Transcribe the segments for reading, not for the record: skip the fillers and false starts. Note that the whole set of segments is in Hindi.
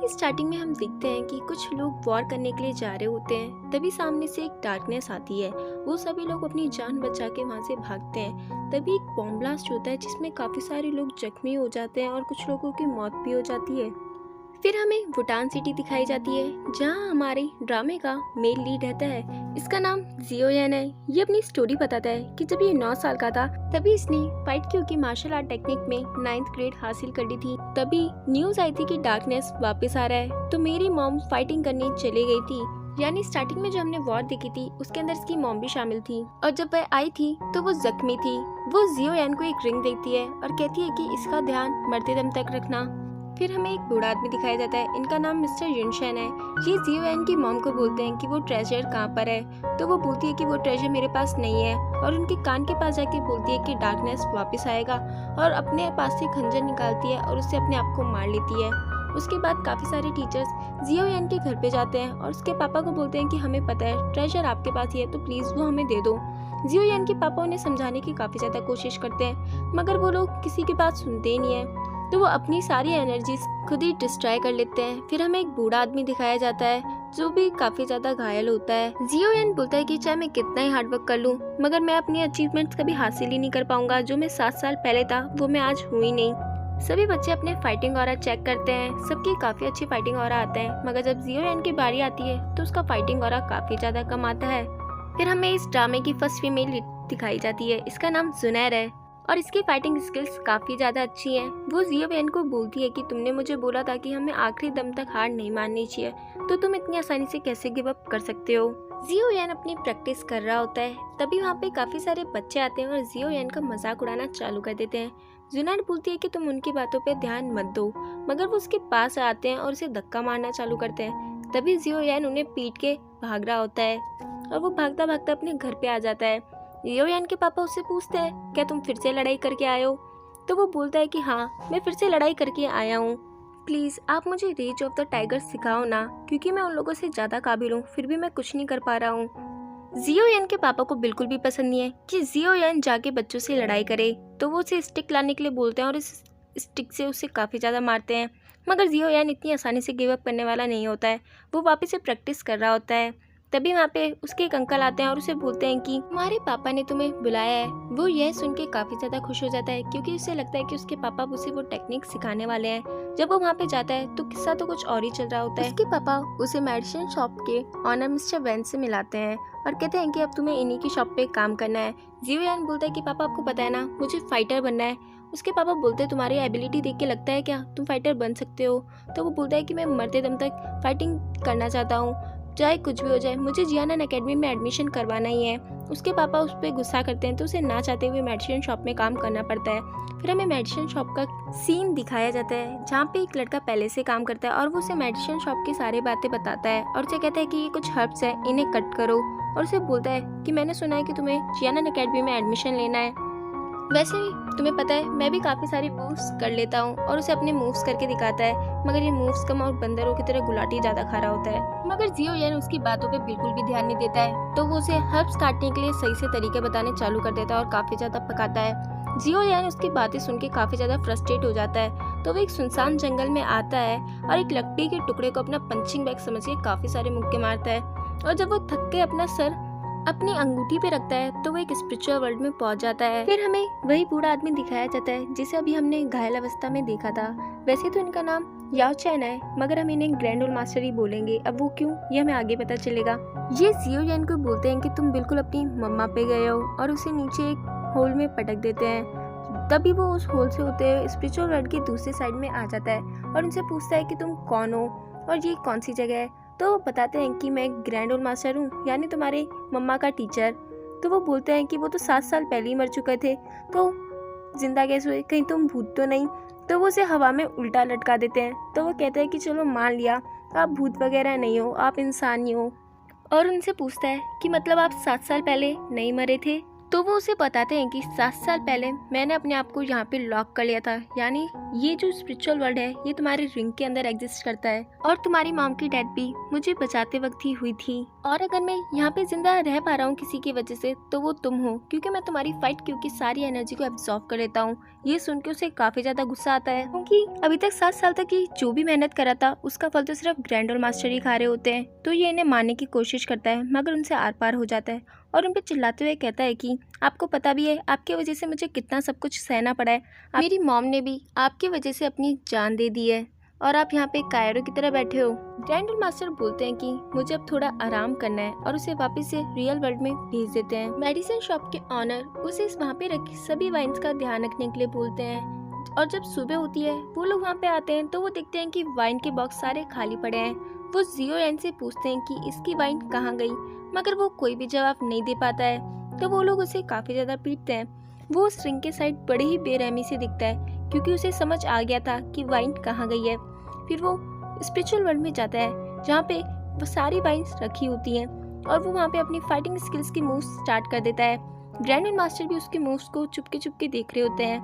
मूवी स्टार्टिंग में हम देखते हैं कि कुछ लोग वॉर करने के लिए जा रहे होते हैं। तभी सामने से एक डार्कनेस आती है। वो सभी लोग अपनी जान बचा के वहाँ से भागते हैं। तभी एक बॉम्ब ब्लास्ट होता है जिसमें काफ़ी सारे लोग जख्मी हो जाते हैं और कुछ लोगों की मौत भी हो जाती है। फिर हमें वुटान सिटी दिखाई जाती है जहाँ हमारे ड्रामे का मेन लीड रहता है। इसका नाम जियो यान है। ये अपनी स्टोरी बताता है कि जब ये 9 साल का था तभी इसने फाइट क्यू की मार्शल आर्ट टेक्निक में 9th ग्रेड हासिल कर ली थी। तभी न्यूज आई थी कि डार्कनेस वापस आ रहा है, तो मेरी मॉम फाइटिंग करने चली गई थी। यानी स्टार्टिंग में जो हमने वॉर देखी थी उसके अंदर इसकी मॉम भी शामिल थी और जब वह आई थी तो वो जख्मी थी। वो जियो यान को एक रिंग देती है और कहती है कि इसका ध्यान मरते दम तक रखना। फिर हमें एक बूढ़ा आदमी दिखाया जाता है। इनका नाम मिस्टर युनशेन है। ये जियो यान की मॉम को बोलते हैं कि वो ट्रेजर कहाँ पर है, तो वो बोलती है कि वो ट्रेजर मेरे पास नहीं है और उनके कान के पास जाके बोलती है कि डार्कनेस वापस आएगा और अपने पास से खंजर निकालती है और उससे अपने आप को मार लेती है। उसके बाद काफ़ी सारे टीचर्स जियो यान के घर पे जाते हैं और उसके पापा को बोलते हैं कि हमें पता है ट्रेजर आपके पास ही है, तो प्लीज़ वो हमें दे दो। जियो यान के पापा उन्हें समझाने की काफ़ी ज़्यादा कोशिश करते हैं मगर वो लोग किसी की बात सुनते ही नहीं है, तो वो अपनी सारी एनर्जीज खुद ही डिस्ट्रॉय कर लेते हैं। फिर हमें एक बूढ़ा आदमी दिखाया जाता है जो भी काफी ज्यादा घायल होता है। जियो यान बोलता है कि चाहे मैं कितना ही हार्ड वर्क कर लूं मगर मैं अपनी अचीवमेंट्स कभी हासिल ही नहीं कर पाऊंगा। जो मैं 7 साल पहले था वो मैं आज हूँ ही नहीं। सभी बच्चे अपने फाइटिंग ऑरा चेक करते हैं। सबकी काफी अच्छी फाइटिंग ऑरा आता है मगर जब जियो यान की बारी आती है तो उसका फाइटिंग ऑरा काफी ज्यादा कम आता है। फिर हमें इस ड्रामे की फर्स्ट फीमेल दिखाई जाती है। इसका नाम जुनैर है और इसकी फाइटिंग स्किल्स काफ़ी ज़्यादा अच्छी हैं। वो जियो यान को बोलती है कि तुमने मुझे बोला था कि हमें आखिरी दम तक हार नहीं माननी चाहिए, तो तुम इतनी आसानी से कैसे गिव अप कर सकते हो। जियो यान अपनी प्रैक्टिस कर रहा होता है। तभी वहाँ पे काफ़ी सारे बच्चे आते हैं और जियो यान का मजाक उड़ाना चालू कर देते हैं। जुनैर बोलती है कि तुम उनकी बातों पर ध्यान मत दो मगर वो उसके पास आते हैं और उसे धक्का मारना चालू करते हैं। तभी जियो यान उन्हें पीट के भाग रहा होता है और वो भागता भागता अपने घर पे आ जाता है। जियो यान के पापा उससे पूछते हैं क्या तुम फिर से लड़ाई करके आए हो, तो वो बोलता है कि हाँ मैं फिर से लड़ाई करके आया हूँ। प्लीज़ आप मुझे रेज ऑफ द टाइगर सिखाओ ना, क्योंकि मैं उन लोगों से ज़्यादा काबिल हूँ फिर भी मैं कुछ नहीं कर पा रहा हूँ। जियो यान के पापा को बिल्कुल भी पसंद नहीं है कि जियो यान जाके बच्चों से लड़ाई करे, तो वो उसे स्टिक लाने के लिए बोलते हैं और इस स्टिक से उसे काफ़ी ज़्यादा मारते हैं। मगर जियो यान इतनी आसानी से गिव अप करने वाला नहीं होता है। वो वापस से प्रैक्टिस कर रहा होता है। तभी वहाँ पे उसके एक अंकल आते हैं और उसे बोलते हैं कि तुम्हारे पापा ने तुम्हें बुलाया है। वो यह सुन के काफी ज्यादा खुश हो जाता है क्योंकि उसे लगता है कि उसके पापा उसे वो टेक्निक सिखाने वाले हैं। जब वो वहाँ पे जाता है तो किस्सा तो कुछ और ही चल रहा होता है। उसके पापा उसे मेडिसिन शॉप के ऑनर मिस्टर वैन से मिलाते हैं और कहते हैं कि अब तुम्हें इन्हीं की शॉप पे काम करना है। जियो यान बोलता है कि पापा आपको पता है ना मुझे फाइटर बनना है। उसके पापा बोलते हैं तुम्हारी एबिलिटी देख के लगता है क्या तुम फाइटर बन सकते हो, तो वो बोलता है कि मैं मरते दम तक फाइटिंग करना चाहता हूँ, चाहे कुछ भी हो जाए, मुझे जियानन एकेडमी में एडमिशन करवाना ही है। उसके पापा उस पर गुस्सा करते हैं तो उसे ना चाहते हुए मेडिसिन शॉप में काम करना पड़ता है। फिर हमें मेडिसिन शॉप का सीन दिखाया जाता है जहाँ पे एक लड़का पहले से काम करता है और वो उसे मेडिसिन शॉप की सारी बातें बताता है और उसे कहता है कि ये कुछ हर्ब्स है इन्हें कट करो, और उसे बोलता है कि मैंने सुना है कि तुम्हें जियानन एकेडमी में एडमिशन लेना है। वैसे भी तुम्हें पता है मैं भी काफ़ी सारे मूव्स कर लेता हूँ, और उसे अपने मूव्स करके दिखाता है मगर ये मूव्स कम और बंदरों की तरह गुलाटी ज़्यादा खा रहा होता है। मगर जियो यान उसकी बातों पे बिल्कुल भी ध्यान नहीं देता है, तो वो उसे हर्ब्स काटने के लिए सही से तरीके बताने चालू कर देता है और काफ़ी ज़्यादा पकाता है। जियो यान उसकी बातें सुन के काफ़ी ज़्यादा फ्रस्ट्रेट हो जाता है, तो वो एक सुनसान जंगल में आता है और एक लकड़ी के टुकड़े को अपना पंचिंग बैग समझ के काफ़ी सारे मुक्के मारता है, और जब वो थक के अपना सर अपनी अंगूठी पे रखता है तो वो एक स्पिरिचुअल वर्ल्ड में पहुंच जाता है। फिर हमें वही बूढ़ा आदमी दिखाया जाता है जिसे अभी हमने घायल अवस्था में देखा था। वैसे तो इनका नाम याओ चैन है मगर हम इन्हें ग्रैंड ओल्ड मास्टर ही बोलेंगे। अब वो क्यों ये हमें आगे पता चलेगा। ये जियो यान को बोलते हैं कि तुम बिल्कुल अपनी मम्मा पे गए हो, और उसे नीचे एक होल में पटक देते हैं। तभी वो उस होल से होते हुए स्पिरिचुअल वर्ल्ड की दूसरी साइड में आ जाता है और उनसे पूछता है कि तुम कौन हो और ये कौन सी जगह है, तो वो बताते हैं कि मैं ग्रैंड ओल्ड मास्टर हूँ, यानी तुम्हारे मम्मा का टीचर। तो वो बोलते हैं कि वो तो 7 साल पहले ही मर चुके थे, तो जिंदा कैसे हुए, कहीं तुम भूत तो नहीं। तो वो उसे हवा में उल्टा लटका देते हैं। तो वो कहते हैं कि चलो मान लिया आप भूत वगैरह नहीं हो, आप इंसान ही हो, और उनसे पूछता है कि मतलब आप 7 साल पहले नहीं मरे थे। तो वो उसे बताते हैं कि 7 साल पहले मैंने अपने आप को यहाँ पे लॉक कर लिया था, यानी ये जो स्पिरिचुअल वर्ल्ड है ये तुम्हारे रिंग के अंदर एग्जिस्ट करता है और तुम्हारी मॉम की डेथ भी मुझे बचाते वक्त ही हुई थी। और अगर मैं यहाँ पे जिंदा रह पा रहा हूँ किसी की वजह से तो वो तुम हो, क्योंकि मैं तुम्हारी फाइट की सारी एनर्जी को एब्जॉर्ब कर लेता हूँ। ये सुन के उसे काफी ज्यादा गुस्सा आता है, क्योंकि अभी तक 7 साल तक ये जो भी मेहनत करा था उसका फल तो सिर्फ ग्रैंड और मास्टर ही खा रहे होते हैं। तो ये इन्हें मारने की कोशिश करता है मगर उनसे आर पार हो जाता है और उन पे चिल्लाते हुए कहता है कि आपको पता भी है आपकी वजह से मुझे कितना सब कुछ सहना पड़ा है। मेरी मॉम ने भी आपकी वजह से अपनी जान दे दी है और आप यहाँ पे कायरों की तरह बैठे हो। ग्रैंड और मास्टर बोलते हैं कि मुझे अब थोड़ा आराम करना है और उसे वापस से रियल वर्ल्ड में भेज देते हैं। मेडिसिन शॉप के ऑनर उसे वहाँ पे रखी सभी वाइन्स का ध्यान रखने के लिए बोलते हैं और जब सुबह होती है वो लोग वहाँ पे आते हैं तो वो देखते हैं कि वाइन के बॉक्स सारे खाली पड़े हैं। वो जियो एन से पूछते हैं कि इसकी वाइन कहाँ गई, मगर वो कोई भी जवाब नहीं दे पाता है। तो वो लोग उसे काफी ज्यादा पीटते हैं। वो उस रिंग के साइड बड़े ही बेरहमी से दिखता है क्योंकि उसे समझ आ गया था कि वाइन कहाँ गई है। फिर वो स्पिरिचुअल वर्ल्ड में जाता है जहाँ पे वो सारी वाइन्स रखी होती हैं और वो वहाँ पे अपनी फाइटिंग स्किल्स की मूव्स स्टार्ट कर देता है। ग्रैंड एंड मास्टर भी उसके मूव्स को चुपके चुपके देख रहे होते हैं।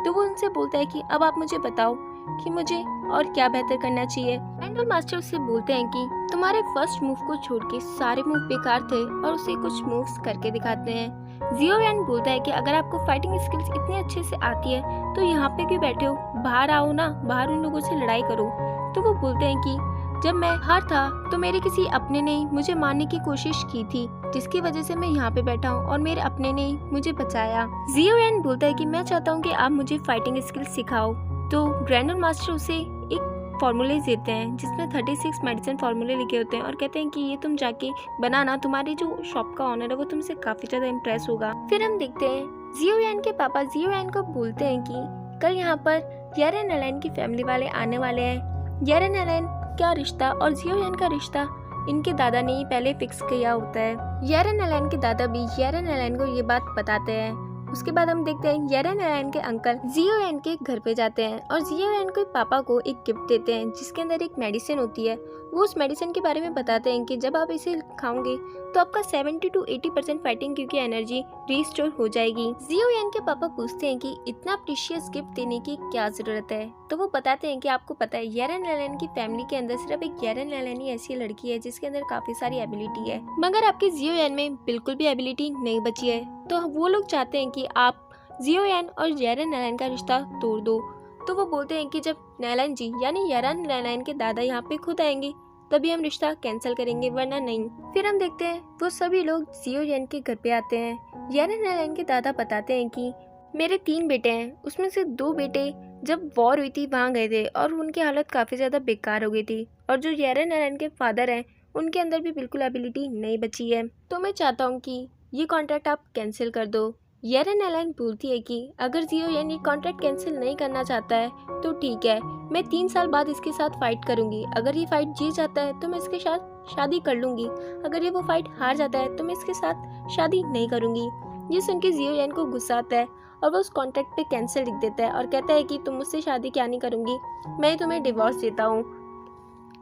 तो वो उनसे बोलता है कि अब आप मुझे बताओ कि मुझे और क्या बेहतर करना चाहिए। ग्रैंड एंड मास्टर उससे बोलते हैं कि तुम्हारे फर्स्ट मूव को छोड़ के सारे मूव बेकार थे और उसे कुछ मूव्स करके दिखाते हैं। जियो यान बोलता है कि अगर आपको फाइटिंग स्किल्स इतने अच्छे से आती है तो यहाँ पे क्यों बैठे हो, बाहर आओ ना, बाहर उन लोगों से लड़ाई करो। तो वो बोलते हैं कि जब मैं हार था तो मेरे किसी अपने ने मुझे मारने की कोशिश की थी, जिसकी वजह से मैं यहाँ पे बैठा हूँ और मेरे अपने ने मुझे बचाया। जियो यान बोलता है कि मैं चाहता हूँ कि आप मुझे फाइटिंग स्किल्स सिखाओ। तो ग्रैंड मास्टर उसे एक फॉर्मूले देते हैं जिसमें 36 मेडिसिन फॉर्मूले लिखे होते हैं और कहते हैं कि ये तुम जाके बनाना, तुम्हारे जो शॉप का ऑनर है वो तुमसे काफी ज्यादा इम्प्रेस होगा। फिर हम देखते हैं जियो यान के पापा जियो यान को बोलते हैं कि कल यहाँ पर येरेन एलेन की फैमिली वाले आने वाले हैं। येरेन एलेन का रिश्ता और जियो यान का रिश्ता इनके दादा ने ही पहले फिक्स किया होता है। येरेन एलेन के दादा भी येरेन एलेन को ये बात बताते हैं। उसके बाद हम देखते हैं येरेन एलेन के अंकल जियो यान के घर पे जाते हैं और जियो यान के पापा को एक गिफ्ट देते हैं जिसके अंदर एक मेडिसिन होती है। वो उस मेडिसिन के बारे में बताते हैं कि जब आप इसे खाओगे तो आपका 70 to 80% फाइटिंग की एनर्जी रिस्टोर हो जाएगी। जियो यान के पापा पूछते हैं कि इतना प्रीशियस गिफ्ट देने की क्या जरूरत है। तो वो बताते हैं कि आपको पता है येरेन एलेन की फैमिली के अंदर सिर्फ एक येरेन एलेन ही ऐसी लड़की है जिसके अंदर काफी सारी एबिलिटी है, मगर आपके जियो यान में बिल्कुल भी एबिलिटी नहीं बची है। तो वो लोग चाहते हैं कि आप जियो यान और येरेन एलेन का रिश्ता तोड़ दो। तो वो बोलते हैं कि जब नैलन जी यानी येरेन एलेन के दादा यहाँ पे खुद आएंगे तभी हम रिश्ता कैंसिल करेंगे, वरना नहीं। फिर हम देखते हैं वो सभी लोग जियो यान के घर पे आते हैं। येरेन एलेन के दादा बताते हैं कि मेरे 3 बेटे हैं, उसमें से 2 बेटे जब वॉर हुई थी वहाँ गए थे और उनकी हालत काफ़ी ज़्यादा बेकार हो गई थी, और जो येरेन एलेन के फादर हैं उनके अंदर भी बिल्कुल एबिलिटी नहीं बची है। तो मैं चाहता हूँ कि ये कॉन्ट्रैक्ट आप कैंसिल कर दो। येरेन एलेन बोलती है कि अगर जियो यान ये कॉन्ट्रैक्ट कैंसिल नहीं करना चाहता है तो ठीक है, मैं 3 साल बाद इसके साथ फाइट करूंगी। अगर ये फाइट जीत जाता है तो मैं इसके साथ शादी कर लूंगी, अगर ये वो फाइट हार जाता है तो मैं इसके साथ शादी नहीं करूंगी। ये सुन के जियो यान को गुस्सा आता है और वो उस कॉन्ट्रैक्ट पे कैंसिल लिख देता है और कहता है कि तुम मुझसे शादी क्या नहीं करूंगी, मैं तुम्हें डिवोर्स देता हूँ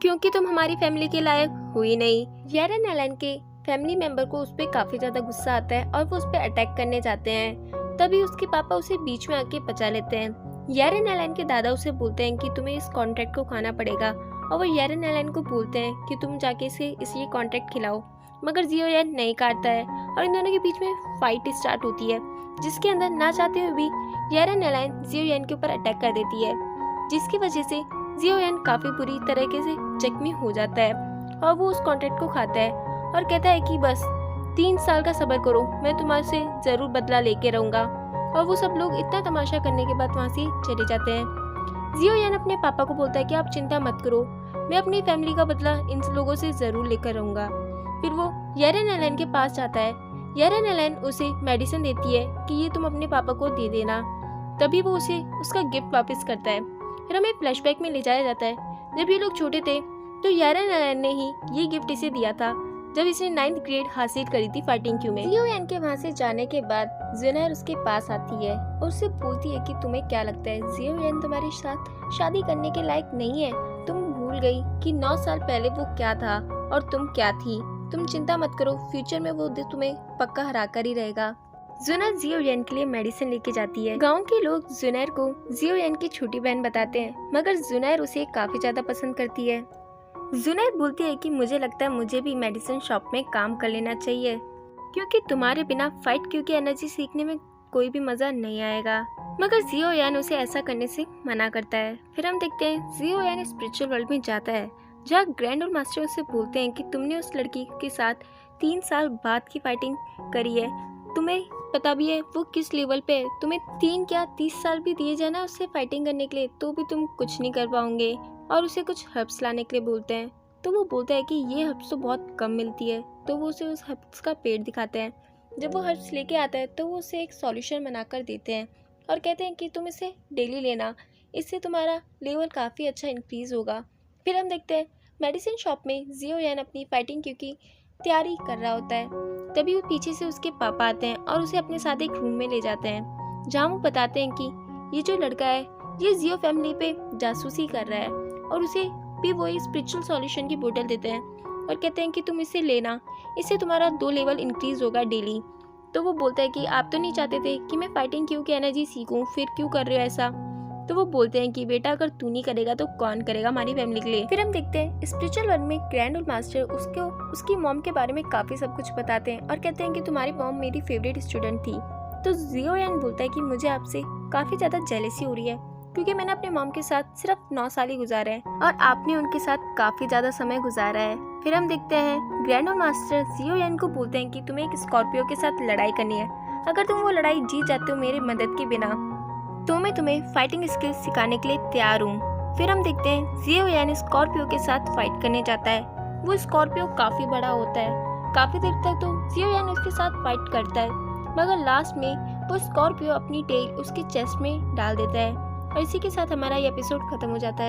क्योंकि तुम हमारी फैमिली के लायक हुई नहीं। येरेन एलेन के फैमिली मेंबर को उस पर काफी ज्यादा गुस्सा आता है और वो उस पर अटैक करने जाते हैं। तभी उसके पापा उसे बीच में आके बचा लेते हैं। येरेन एलेन के दादा उसे बोलते हैं कि तुम्हें इस कॉन्ट्रैक्ट को खाना पड़ेगा और वो येरेन एलेन को बोलते हैं कि तुम जाके इसे कॉन्ट्रैक्ट खिलाओ, मगर जियो यान नहीं काटता है और इन दोनों के बीच में फाइट स्टार्ट होती है जिसके अंदर ना चाहते हुए भी येरेन एलेन जियो यान के ऊपर अटैक कर देती है, जिसकी वजह से जियो यान काफी बुरी तरीके से जख्मी हो जाता है और वो उस कॉन्ट्रैक्ट को खाता है और कहता है कि बस 3 साल का सब्र करो, मैं तुम्हारे से जरूर बदला लेके रहूंगा। और वो सब लोग इतना तमाशा करने के बाद वहाँ से चले जाते हैं। जियो यान अपने पापा को बोलता है कि आप चिंता मत करो, मैं अपनी फैमिली का बदला इन लोगों से जरूर लेकर रहूंगा। फिर वो येरेन एलेन के पास जाता है। येरेन एलेन उसे मेडिसिन देती है कि ये तुम अपने पापा को दे देना। तभी वो उसे उसका गिफ्ट वापस करता है। फिर हमें फ्लैशबैक में ले जाया जाता है जब ये लोग छोटे थे तो येरेन एलेन ने ही ये गिफ्ट इसे दिया था जब इसने 9th ग्रेड हासिल करी थी फाइटिंग क्यू में। जियो यान के वहाँ से जाने के बाद जुनैर उसके पास आती है और उससे पूछती है कि तुम्हें क्या लगता है जियो यान तुम्हारे साथ शादी करने के लायक नहीं है? तुम भूल गई कि 9 साल पहले वो क्या था और तुम क्या थी। तुम चिंता मत करो, फ्यूचर में वो तुम्हें पक्का हरा कर ही रहेगा। जुनर जियो यान के लिए मेडिसिन लेके जाती है। गांव के लोग जुनर को जियो यान की छोटी बहन बताते हैं, मगर जुनर उसे काफी ज्यादा पसंद करती है। जुनर बोलती है कि मुझे लगता है मुझे भी मेडिसिन शॉप में काम कर लेना चाहिए, क्योंकि तुम्हारे बिना फाइट क्यू की एनर्जी सीखने में कोई भी मजा नहीं आएगा। मगर जियो यान उसे ऐसा करने से मना करता है। फिर हम देखते हैं जियो यान स्पिरिचुअल वर्ल्ड में जाता है, जहाँ ग्रैंड और मास्टर उसे बोलते हैं कि तुमने उस लड़की के साथ 3 साल बाद की फाइटिंग करी है, तुम्हें पता भी है वो किस लेवल पे है। तुम्हें 3 क्या 30 साल भी दिए जाए ना उससे फाइटिंग करने के लिए, तो भी तुम कुछ नहीं कर पाओगे। और उसे कुछ हर्ब्स लाने के लिए बोलते हैं, तो वो बोलता है कि ये हर्ब्स तो बहुत कम मिलती है। तो वो उसे उस हर्ब्स का पेड़ दिखाते हैं। जब वो हर्ब्स लेके आता है तो वो उसे एक सॉल्यूशन बनाकर देते हैं और कहते हैं कि तुम इसे डेली लेना, इससे तुम्हारा लेवल काफ़ी अच्छा इंक्रीज़ होगा। फिर हम देखते हैं मेडिसिन शॉप में जियो यान अपनी फाइटिंग की तैयारी कर रहा होता है। तभी वो पीछे से उसके पापा आते हैं और उसे अपने साथ एक रूम में ले जाते हैं, जहाँ वो बताते हैं कि ये जो लड़का है ये जियो फैमिली पे जासूसी कर रहा है, और उसे भी वही स्पिरिचुअल सॉल्यूशन की बोतल देते हैं और कहते हैं कि तुम इसे लेना, इससे तुम्हारा 2 लेवल इंक्रीज होगा डेली। तो वो बोलता है कि आप तो नहीं चाहते थे कि मैं फाइटिंग क्यू की एनर्जी सीखूं, फिर क्यों कर रहे हो ऐसा। तो वो बोलते हैं कि बेटा अगर तू नहीं करेगा तो कौन करेगा हमारी फैमिली के लिए। फिर हम देखते हैं स्पिरिचुअल वर्ल्ड में ग्रैंड और मास्टर उसको उसकी मॉम के बारे में काफी सब कुछ बताते हैं और कहते हैं कि तुम्हारी मॉम मेरी फेवरेट स्टूडेंट थी। तो जियो यान बोलता है कि मुझे आपसे काफी ज्यादा जेलसी हो रही है, क्योंकि मैंने अपने मॉम के साथ सिर्फ 9 साल ही गुजारे हैं और आपने उनके साथ काफी ज्यादा समय गुजारा है। फिर हम देखते हैं ग्रैंड और मास्टर जियो यान को बोलते हैं कि तुम्हें एक स्कॉर्पियो के साथ लड़ाई करनी है, अगर तुम वो लड़ाई जीत जाते हो मेरी मदद के बिना तो मैं तुम्हें फाइटिंग स्किल्स सिखाने के लिए तैयार हूँ। फिर हम देखते हैं जियो यान स्कॉर्पियो के साथ फाइट करने जाता है। वो स्कॉर्पियो काफी बड़ा होता है, काफी देर तक तो जियो यान उसके साथ फाइट करता है, मगर लास्ट में वो स्कॉर्पियो अपनी टेल उसके चेस्ट में डाल देता है और इसी के साथ हमारा ये एपिसोड खत्म हो जाता है।